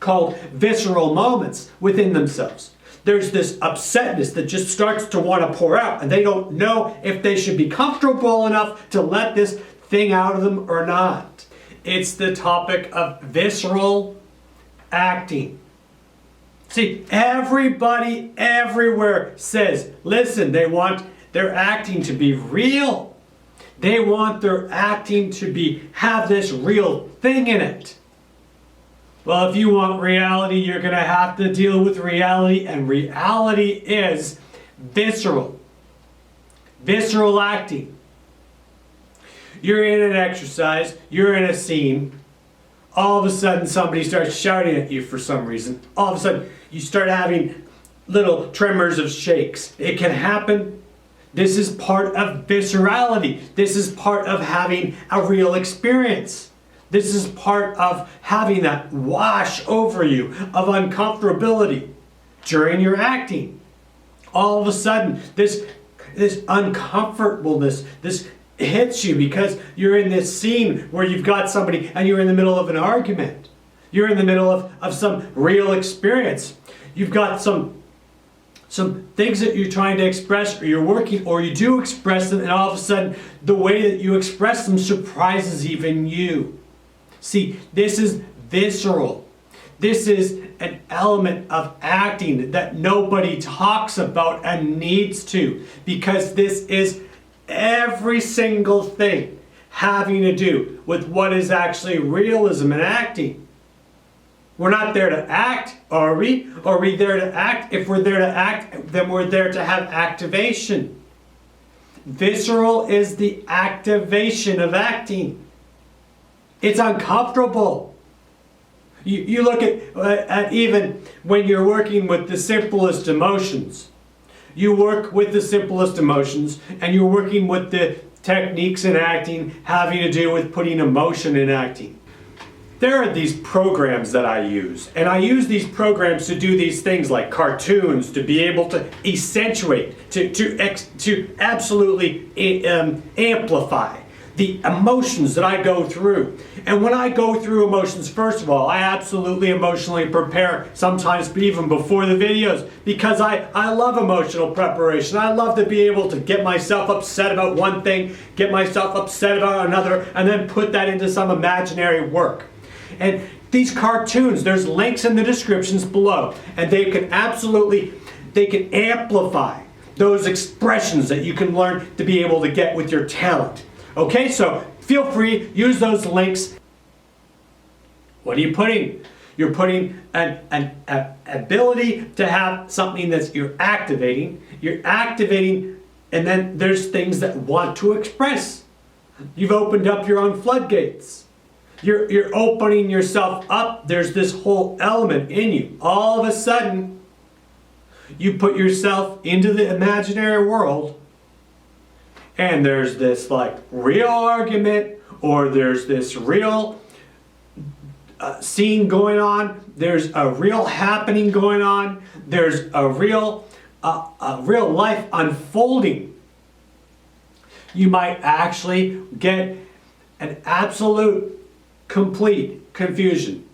called visceral moments within themselves. There's this upsetness that just starts to want to pour out, and they don't know if they should be comfortable enough to let this thing out of them or not. It's the topic of visceral acting. See, everybody everywhere says, listen, they want their acting to be real. They want their acting to have this real thing in it. Well, if you want reality, you're going to have to deal with reality, and reality is visceral. Visceral acting. You're in an exercise, you're in a scene, all of a sudden somebody starts shouting at you for some reason. All of a sudden you start having little tremors of shakes. It can happen. This is part of viscerality. This is part of having a real experience. This is part of having that wash over you of uncomfortability during your acting. All of a sudden, this uncomfortableness, this hits you because you're in this scene where you've got somebody and you're in the middle of an argument. You're in the middle of some real experience. You've got some things that you're trying to express, or you're working, or you do express them, and all of a sudden the way that you express them surprises even you. See, this is visceral. This is an element of acting that nobody talks about and needs to, because this is every single thing having to do with what is actually realism and acting. We're not there to act, are we? Are we there to act? If we're there to act, then we're there to have activation. Visceral is the activation of acting. It's uncomfortable. You look at even when you're working with the simplest emotions. You work with the simplest emotions, and you're working with the techniques in acting having to do with putting emotion in acting. There are these programs that I use, and I use these programs to do these things like cartoons, to be able to accentuate, to absolutely amplify the emotions that I go through. And when I go through emotions, first of all, I absolutely emotionally prepare, sometimes even before the videos, because I love emotional preparation. I love to be able to get myself upset about one thing, get myself upset about another, and then put that into some imaginary work. And these cartoons, there's links in the descriptions below, and they can amplify those expressions that you can learn to be able to get with your talent. Okay, so feel free, use those links. What are you putting? You're putting an ability to have something that you're activating. You're activating, and then there's things that want to express. You've opened up your own floodgates. You're opening yourself up. There's this whole element in you. All of a sudden, you put yourself into the imaginary world, and there's this like real argument, or there's this real scene going on. There's a real happening going on. There's a real life unfolding. You might actually get an absolute complete confusion.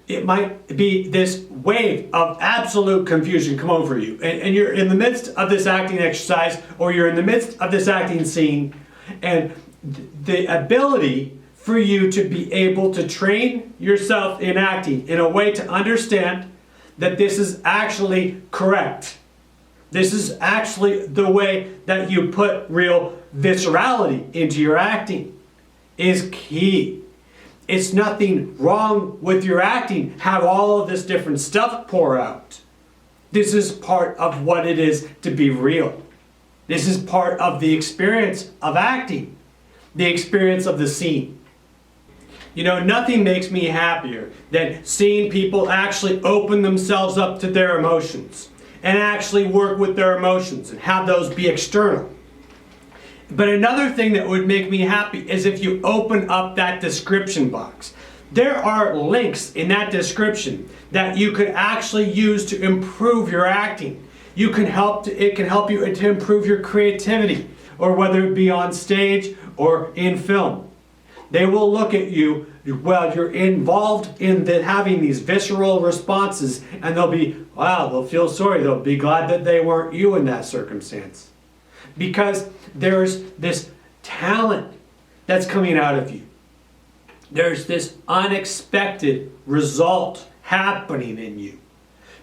It might be this wave of absolute confusion come over you, and you're in the midst of this acting exercise, or you're in the midst of this acting scene, and the ability for you to be able to train yourself in acting in a way to understand that this is actually correct. This is actually the way that you put real viscerality into your acting is key. It's nothing wrong with your acting. Have all of this different stuff pour out. This is part of what it is to be real. This is part of the experience of acting, the experience of the scene. You know, nothing makes me happier than seeing people actually open themselves up to their emotions and actually work with their emotions and have those be external. But another thing that would make me happy is if you open up that description box. There are links in that description that you could actually use to improve your acting. It can help you to improve your creativity, or whether it be on stage or in film. They will look at you while you're involved in having these visceral responses, and they'll be, wow, they'll feel sorry. They'll be glad that they weren't you in that circumstance. Because there's this talent that's coming out of you. There's this unexpected result happening in you.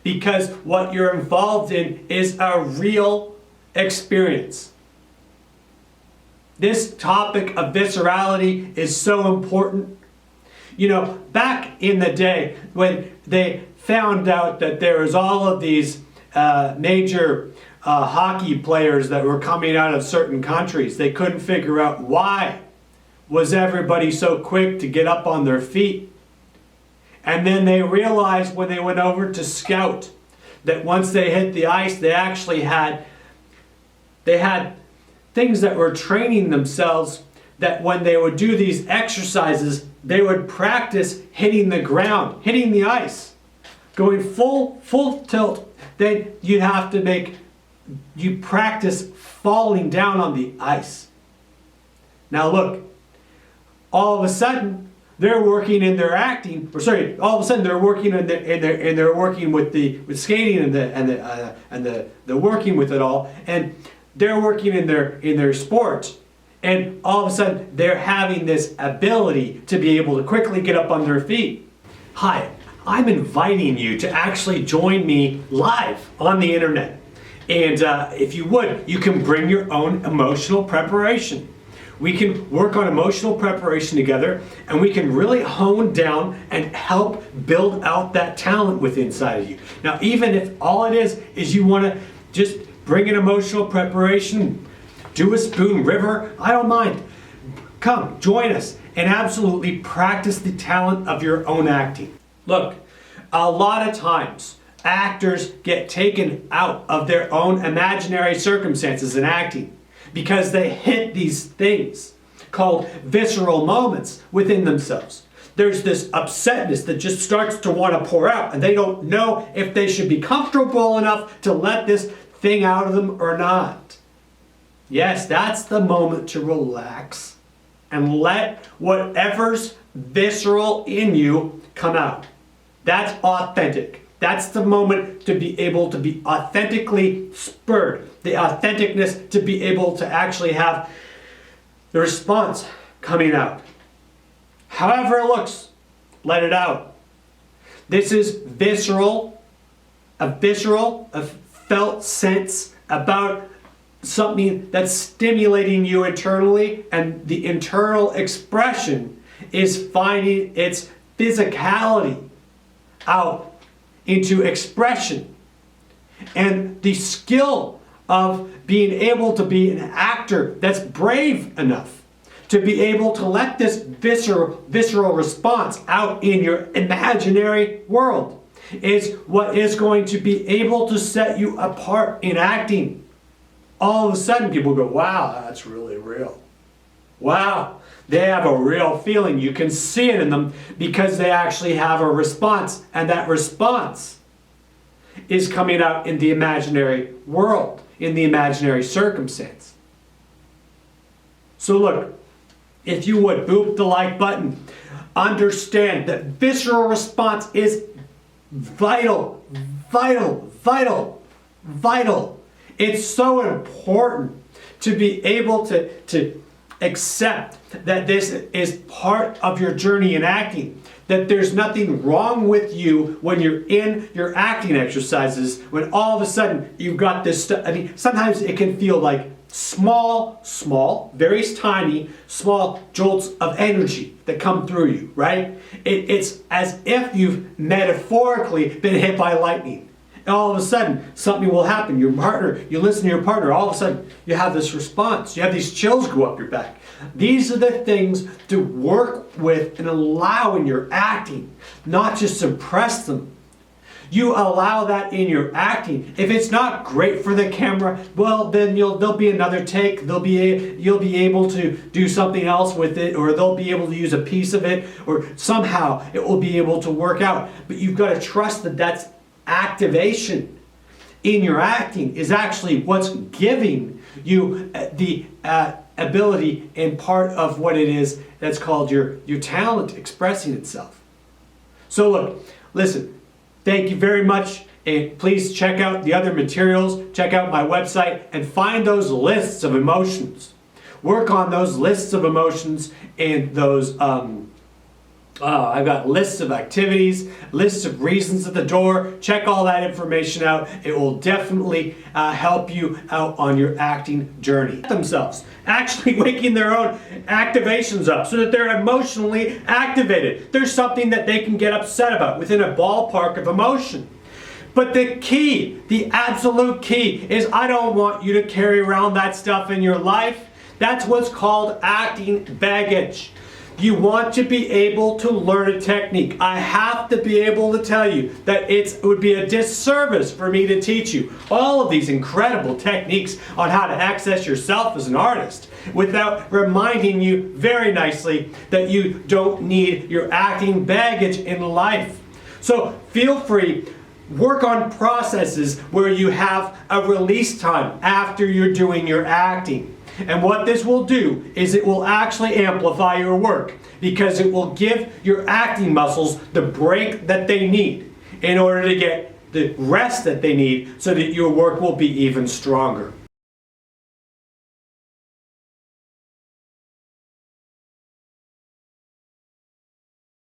Because what you're involved in is a real experience. This topic of viscerality is so important. You know, back in the day when they found out that there was all of these major hockey players that were coming out of certain countries, they couldn't figure out why was everybody so quick to get up on their feet. And then they realized when they went over to scout that once they hit the ice, they actually had things that were training themselves, that when they would do these exercises, they would practice hitting the ground, hitting the ice, going full tilt. Then you practice falling down on the ice. Now look, all of a sudden they're working in their acting, all of a sudden they're working in they're working with skating and the working with it all, and they're working in their sport, and all of a sudden they're having this ability to be able to quickly get up on their feet. Hi, I'm inviting you to actually join me live on the internet, and if you would, you can bring your own emotional preparation. We can work on emotional preparation together, and we can really hone down and help build out that talent within inside of you. Now, even if all it is you want to just bring an emotional preparation, do a spoon river, I don't mind. Come, join us, and absolutely practice the talent of your own acting. Look, a lot of times, actors get taken out of their own imaginary circumstances in acting, because they hit these things called visceral moments within themselves. There's this upsetness that just starts to want to pour out, and they don't know if they should be comfortable enough to let this thing out of them or not. Yes, that's the moment to relax and let whatever's visceral in you come out. That's authentic. That's the moment to be able to be authentically spurred. The authenticness to be able to actually have the response coming out. However it looks, let it out. This is visceral, a felt sense about something that's stimulating you internally, and the internal expression is finding its physicality out into expression. And the skill of being able to be an actor that's brave enough to be able to let this visceral response out in your imaginary world is what is going to be able to set you apart in acting. All of a sudden people go, wow, that's really real. Wow, they have a real feeling. You can see it in them because they actually have a response, and that response is coming out in the imaginary world, in the imaginary circumstance. So look, if you would, boop the like button. Understand that visceral response is vital, vital, vital, vital. It's so important to be able to accept that this is part of your journey in acting. That there's nothing wrong with you when you're in your acting exercises, when all of a sudden you've got this stuff. I mean, sometimes it can feel like small, very tiny, small jolts of energy that come through you, right? It's as if you've metaphorically been hit by lightning. And all of a sudden, something will happen. Your partner, you listen to your partner, all of a sudden, you have this response. You have these chills go up your back. These are the things to work with and allow in your acting, not just suppress them. You allow that in your acting. If it's not great for the camera, well, then there'll be another take. You'll be able to do something else with it, or they'll be able to use a piece of it, or somehow it will be able to work out. But you've got to trust that that's activation in your acting is actually what's giving you the ability and part of what it is that's called your talent expressing itself. So look, listen, thank you very much. And please check out the other materials, check out my website, and find those lists of emotions. Work on those lists of emotions and those, I've got lists of activities, lists of reasons at the door. Check all that information out. It will definitely help you out on your acting journey. Themselves actually waking their own activations up so that they're emotionally activated. There's something that they can get upset about within a ballpark of emotion. But the key, the absolute key, is I don't want you to carry around that stuff in your life. That's what's called acting baggage. You want to be able to learn a technique. I have to be able to tell you that it would be a disservice for me to teach you all of these incredible techniques on how to access yourself as an artist without reminding you very nicely that you don't need your acting baggage in life. So feel free. Work on processes where you have a release time after you're doing your acting. And what this will do is it will actually amplify your work because it will give your acting muscles the break that they need in order to get the rest that they need so that your work will be even stronger.